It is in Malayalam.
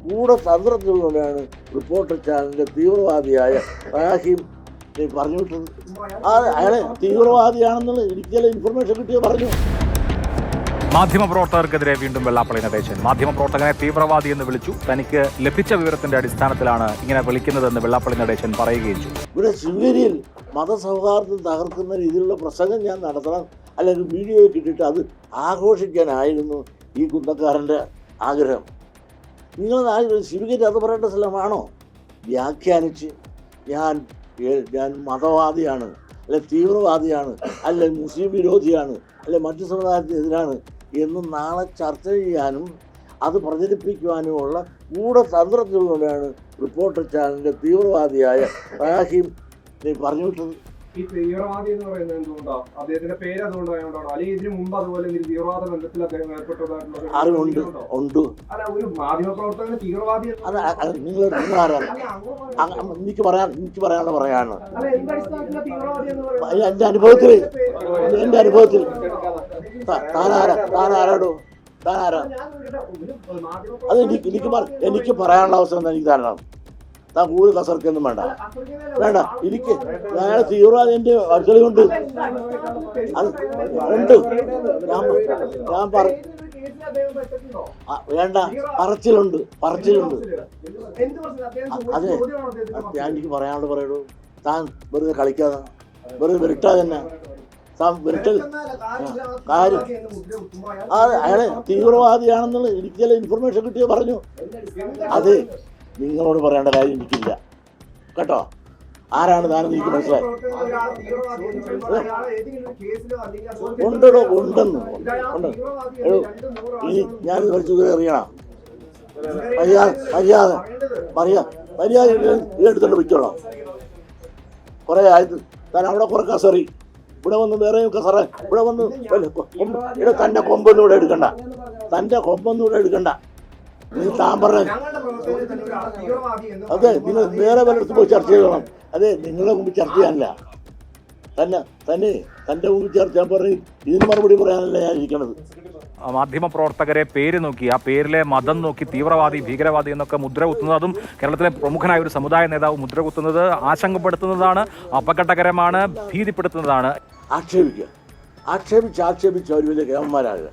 ഗൂഢതന്ത്രത്തിലൂടെയാണ് റിപ്പോർട്ടർ ചാനലിൻ്റെ തീവ്രവാദിയായ റാഹിം പറഞ്ഞു വിട്ടത്. അയാളെ തീവ്രവാദിയാണെന്നുള്ള എനിക്ക് ചില ഇൻഫർമേഷൻ കിട്ടിയോ പറഞ്ഞു. മാധ്യമപ്രവർത്തകർക്കെതിരെ വീണ്ടും വെള്ളാപ്പള്ളി നടേശൻ. മാധ്യമപ്രവർത്തകനെ തീവ്രവാദി എന്ന് വിളിച്ചു. തനിക്ക് ലഭിച്ച വിവരത്തിന്റെ അടിസ്ഥാനത്തിലാണ് ഇങ്ങനെ വിളിക്കുന്നതെന്ന് വെള്ളാപ്പള്ളി നടേശൻ പറയുകയും ചെയ്തു. ഇവിടെ ശിവഗിരിയിൽ മതസൗഹാർദ്ദം തകർക്കുന്ന രീതിയിലുള്ള പ്രസംഗം ഞാൻ നടത്തണം, അല്ലെങ്കിൽ വീഡിയോ കിട്ടിയിട്ട് അത് ആഘോഷിക്കാനായിരുന്നു ഈ കുന്തക്കാരൻ്റെ ആഗ്രഹം. നിങ്ങൾ ശിവഗിരി അത് പറയേണ്ട സ്ഥലമാണോ? വ്യാഖ്യാനിച്ച് ഞാൻ മതവാദിയാണ്, അല്ലെ തീവ്രവാദിയാണ്, അല്ലെ മുസ്ലിം വിരോധിയാണ്, അല്ലെ മറ്റു സമുദായത്തിനെതിരാണ് എന്ന് നാളെ ചർച്ച ചെയ്യാനും അത് പ്രചരിപ്പിക്കുവാനുമുള്ള ഗൂഢതന്ത്രത്തിലൂടെയാണ് റിപ്പോർട്ടർ ചാനലിൻ്റെ തീവ്രവാദിയായ റാഹിം പറഞ്ഞു വിട്ടത്. ഈ തീവ്രവാദി എന്ന് പറയുന്നത് എന്തുകൊണ്ടാണ്? അദ്ദേഹത്തിന്റെ പേര് അതുകൊണ്ടാണ്, അല്ലെങ്കിൽ ഇതിനു മുമ്പ് അതുപോലെ തീവ്രവാദ ബന്ധത്തിൽ അദ്ദേഹം ഏർപ്പെട്ടതായിട്ടുള്ള അറിവുണ്ട് ഉണ്ട്. അല്ല, ഒരു മാധ്യമപ്രവർത്തകന് തീവ്രവാദി നിങ്ങൾ ആരാണ്? എനിക്ക് പറയാനുള്ള പറയാണ്. എൻ്റെ അനുഭവത്തിൽ താനാരാടോ? അത് എനിക്ക് പറയാനുള്ള അവസരം എനിക്ക് തരണം. താൻ കൂടുതൽ കസർക്കൊന്നും വേണ്ട. എനിക്ക് അയാളെ തീവ്രവാദി എൻ്റെ അടുക്കളയുണ്ട്. അത് ഉണ്ട്. ഞാൻ വേണ്ട, പറച്ചിലുണ്ട്. അതെ, എനിക്ക് പറയാനുള്ളത് പറയൂ. താൻ വെറുതെ കളിക്കാതെ, വെറുതെ വിരട്ടാതെ തന്നെ. താൻ വിരട്ടൽ കാര്യം അയാളെ തീവ്രവാദിയാണെന്നുള്ള എനിക്ക് ചില ഇൻഫർമേഷൻ കിട്ടിയോ പറഞ്ഞു. അത് നിങ്ങളോട് പറയേണ്ട കാര്യം എനിക്കില്ല കേട്ടോ. ആരാണ് താനെന്ന് എനിക്ക് മനസ്സിലായി. ഉണ്ടോ? ഉണ്ടെന്ന് ഇനി ഞാൻ കുറച്ച് അറിയണം. മര്യാദ എടുത്തോണ്ട് വയ്ക്കോളാം. കുറെ ആയത് താൻ അവിടെ കുറെ കസറി, ഇവിടെ വന്ന് വേറെയും കസറ, ഇവിടെ വന്ന് തൻ്റെ കൊമ്പൊന്നും ഇവിടെ എടുക്കണ്ട. താൻ പറഞ്ഞ അതെ, നിങ്ങൾ വേറെ പലയിടത്ത് പോയി ചർച്ച ചെയ്യണം. അതെ, നിങ്ങളെ മുമ്പ് ചർച്ച ചെയ്യാനില്ല. തൻ്റെ മുമ്പ് ചർച്ച ചെയ്യാൻ പറഞ്ഞ് ഇതിന് മറുപടി പറയാനല്ല ഞാൻ ഇരിക്കണത്. മാധ്യമപ്രവർത്തകരെ പേര് നോക്കി, ആ പേരിലെ മതം നോക്കി തീവ്രവാദി, ഭീകരവാദി എന്നൊക്കെ മുദ്ര കുത്തുന്നത്, അതും കേരളത്തിലെ പ്രമുഖനായ ഒരു സമുദായ നേതാവ് മുദ്ര കുത്തുന്നത് ആശങ്കപ്പെടുത്തുന്നതാണ്, അപകടകരമാണ്, ഭീതിപ്പെടുത്തുന്നതാണ്. ആക്ഷേപിച്ച് ഒരു വലിയ കേമന്മാരാകുക.